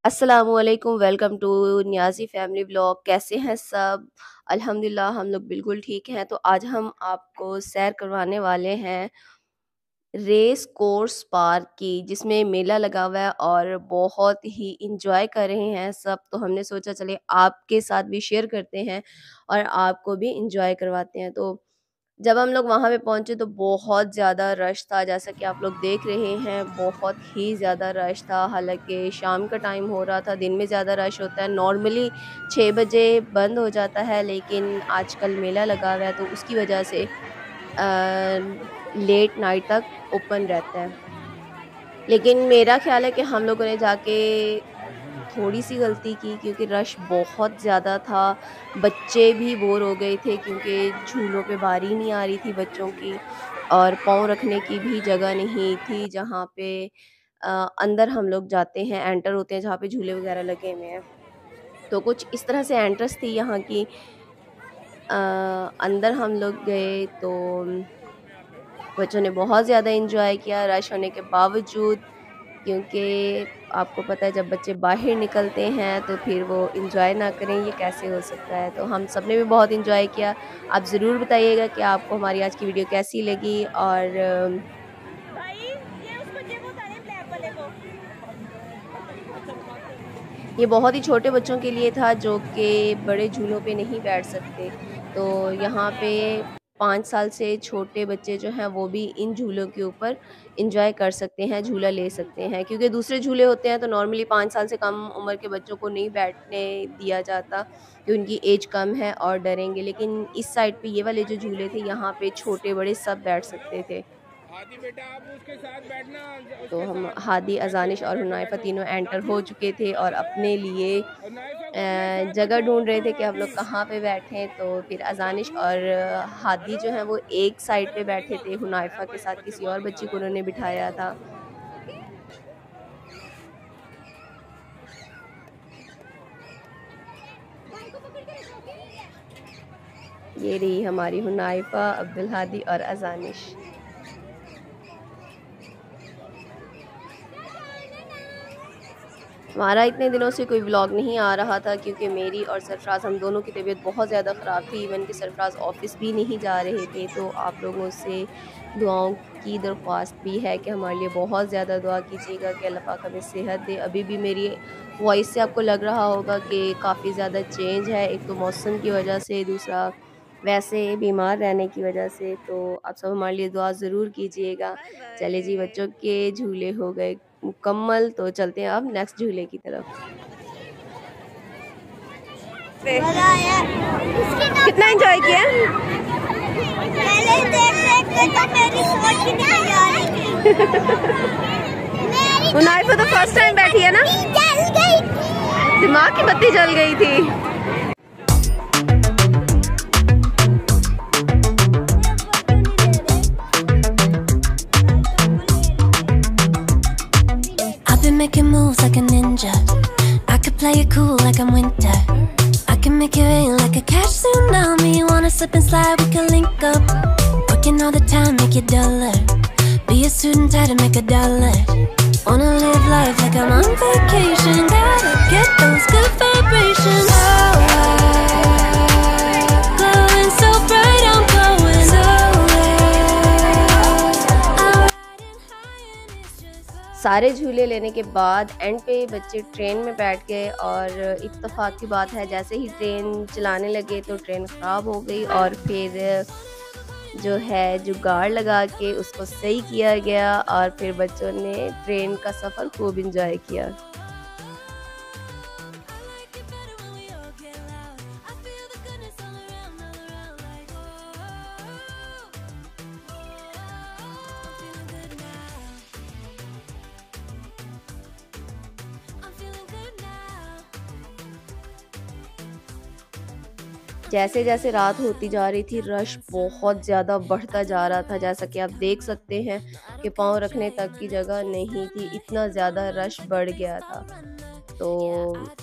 अस्सलामुअलैकुम, welcome to Niazi family vlog. कैसे हैं सब? अल्हम्दुलिल्लाह हम लोग बिल्कुल ठीक हैं। तो आज हम आपको सैर करवाने वाले हैं रेस कोर्स पार्क की, जिसमें मेला लगा हुआ है और बहुत ही इंजॉय कर रहे हैं सब। तो हमने सोचा चलिए आपके साथ भी शेयर करते हैं और आपको भी इंजॉय करवाते हैं। तो जब हम लोग वहाँ पे पहुँचे तो बहुत ज़्यादा रश था, जैसा कि आप लोग देख रहे हैं, बहुत ही ज़्यादा रश था। हालाँकि शाम का टाइम हो रहा था, दिन में ज़्यादा रश होता है। नॉर्मली 6 बजे बंद हो जाता है, लेकिन आजकल मेला लगा हुआ है तो उसकी वजह से लेट नाइट तक ओपन रहता है। लेकिन मेरा ख़्याल है कि हम लोगों ने जाके थोड़ी-सी गलती की, क्योंकि रश बहुत ज़्यादा था। बच्चे भी बोर हो गए थे क्योंकि झूलों पे बारी नहीं आ रही थी बच्चों की, और पाँव रखने की भी जगह नहीं थी जहाँ पे अंदर हम लोग जाते हैं, एंटर होते हैं जहाँ पे झूले वग़ैरह लगे हुए हैं। तो कुछ इस तरह से एंट्रेंस थी यहाँ की। अ, अंदर हम लोग गए तो बच्चों ने बहुत ज़्यादा एन्जॉय किया रश होने के बावजूद, क्योंकि आपको पता है जब बच्चे बाहर निकलते हैं तो फिर वो एन्जॉय ना करें, ये कैसे हो सकता है। तो हम सब ने भी बहुत एन्जॉय किया। आप ज़रूर बताइएगा कि आपको हमारी आज की वीडियो कैसी लगी, और भाई ये उस बच्चे को उतारे ब्लैक वाले को। ये बहुत ही छोटे बच्चों के लिए था जो कि बड़े झूलों पे नहीं बैठ सकते। तो यहाँ पे 5 साल से छोटे बच्चे जो हैं वो भी इन झूलों के ऊपर एंजॉय कर सकते हैं, झूला ले सकते हैं। क्योंकि दूसरे झूले होते हैं तो नॉर्मली 5 साल से कम उम्र के बच्चों को नहीं बैठने दिया जाता, कि उनकी एज कम है और डरेंगे। लेकिन इस साइड पे ये वाले जो झूले थे, यहाँ पे छोटे-बड़े सब बैठ सकते थे। हादी बेटा आप उसके साथ बैठना, तो उसके हम साथ हादी, ऐसे अज़ानिश ऊपर और बैठो हुनैफ़ा बैठो। तीनों एंटर हो दादी चुके थे और अपने लिए और नाइफा को अपने साथ जगह बिठाओ ढूँढ रहे थे कि हम लोग हादी। कहाँ पे बैठें। तो फिर अज़ानिश और हादी जो हैं वो एक साइड पे बैठे थे, हुनैफ़ा के साथ किसी और बच्ची को उन्होंने बिठाया था। ये रही हमारी हुनैफ़ा, अब्दुल हादी और अज़ानिश। हमारा इतने दिनों से कोई व्लॉग नहीं आ रहा था, क्योंकि मेरी और सरफ़राज़, हम दोनों की तबीयत बहुत ज़्यादा ख़राब थी। इवन कि सरफ़राज़ ऑफ़िस भी नहीं जा रहे थे। तो आप लोगों से दुआओं की दरख्वास्त भी है कि हमारे लिए बहुत ज़्यादा दुआ कीजिएगा कि अल्लाह पाक हमें सेहत दे। अभी भी मेरी वॉइस से आपको लग रहा होगा कि काफ़ी ज़्यादा चेंज है, एक तो मौसम की वजह से, दूसरा वैसे बीमार रहने की वजह से। तो आप सब हमारे लिए दुआ ज़रूर कीजिएगा। बाय चलिए जी, बाय। बच्चों के झूले हो गए मुकम्मल, तो चलते हैं अब नेक्स्ट झूले की तरफ। मजा आया। कितना एंजॉय किया? पहले देख देख के तो मेरी सोच ही निकल जा रही थी। हुनैफ़ा तो फर्स्ट टाइम बैठी है ना, जल गई थी। दिमाग की बत्ती जल गई थी। I've been making moves like a ninja. I could play it cool like I'm winter. I can make it rain like a cash tsunami. Wanna slip and slide, we can link up. Working all the time, make it duller. Be a student, try to make a dollar. Wanna live life like I'm on vacation. Gotta get those good vibrations. Glowing so bright, I'm going nowhere. I'm riding high and it's just सारे झूले लेने के बाद and पे बच्चे train में बैठ गए, और इत्तेफाक की बात है जैसे ही ट्रेन चलाने लगे तो ट्रेन ख़राब हो गई, और फिर जो है जुगाड़ लगा के उसको सही किया गया, और फिर बच्चों ने ट्रेन का सफ़र खूब इंजॉय किया। like it better when we all get loud. I feel the goodness all around like feeling good now. I'm feeling good now. जैसे जैसे रात होती जा रही थी, रश बहुत ज़्यादा बढ़ता जा रहा था। जैसा कि आप देख सकते हैं कि पाँव रखने तक की जगह नहीं थी, इतना ज़्यादा रश बढ़ गया था। तो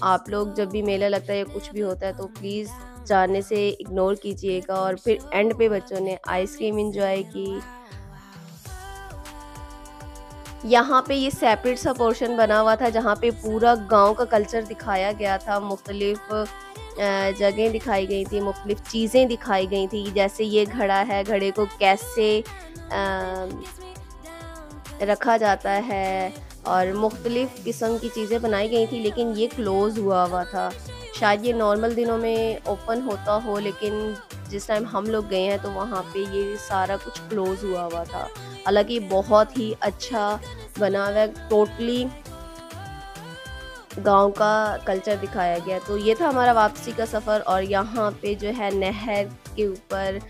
आप लोग जब भी मेला लगता है या कुछ भी होता है तो प्लीज़ जाने से इग्नोर कीजिएगा। और फिर एंड पे बच्चों ने आइसक्रीम एंजॉय की। यहाँ पे ये सेपरेट सा पोर्शन बना हुआ था जहाँ पे पूरा गांव का कल्चर दिखाया गया था, मुख्तलिफ जगहें दिखाई गई थी, मुख्तलिफ चीज़ें दिखाई गई थी। जैसे ये घड़ा है, घड़े को कैसे रखा जाता है और मुख्तलिफ किस्म की चीज़ें बनाई गई थी, लेकिन ये क्लोज़ हुआ था। शायद ये नॉर्मल दिनों में ओपन होता हो, लेकिन जिस टाइम हम लोग गए हैं तो वहाँ पे ये सारा कुछ क्लोज़ हुआ था। हालांकि बहुत ही अच्छा बना हुआ है, टोटली गांव का कल्चर दिखाया गया। तो ये था हमारा वापसी का सफ़र। और यहाँ पे जो है नहर के ऊपर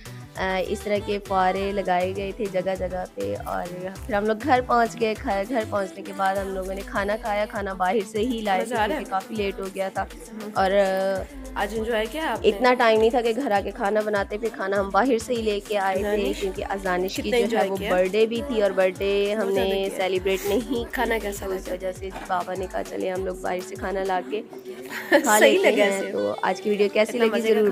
इस तरह के फुआरे लगाए गए थे जगह जगह पे। और फिर हम लोग घर पहुँच गए। घर पहुँचने के बाद हम लोगों ने खाना खाया। खाना बाहर से ही लाए थे क्योंकि काफ़ी लेट हो गया था। और आज एंजॉय किया आपने? इतना टाइम नहीं था कि घर आके खाना बनाते, फिर खाना हम बाहर से ही लेके आए थे क्योंकि अजानिश की जो है वो बर्थडे भी थी और बर्थडे हमने सेलिब्रेट नहीं। खाना कैसा लगा? उस वजह से बाबा ने कहा चले हम लोग बाहर से खाना ला के खा लेते हैं। तो आज की वीडियो कैसी लगी जरूर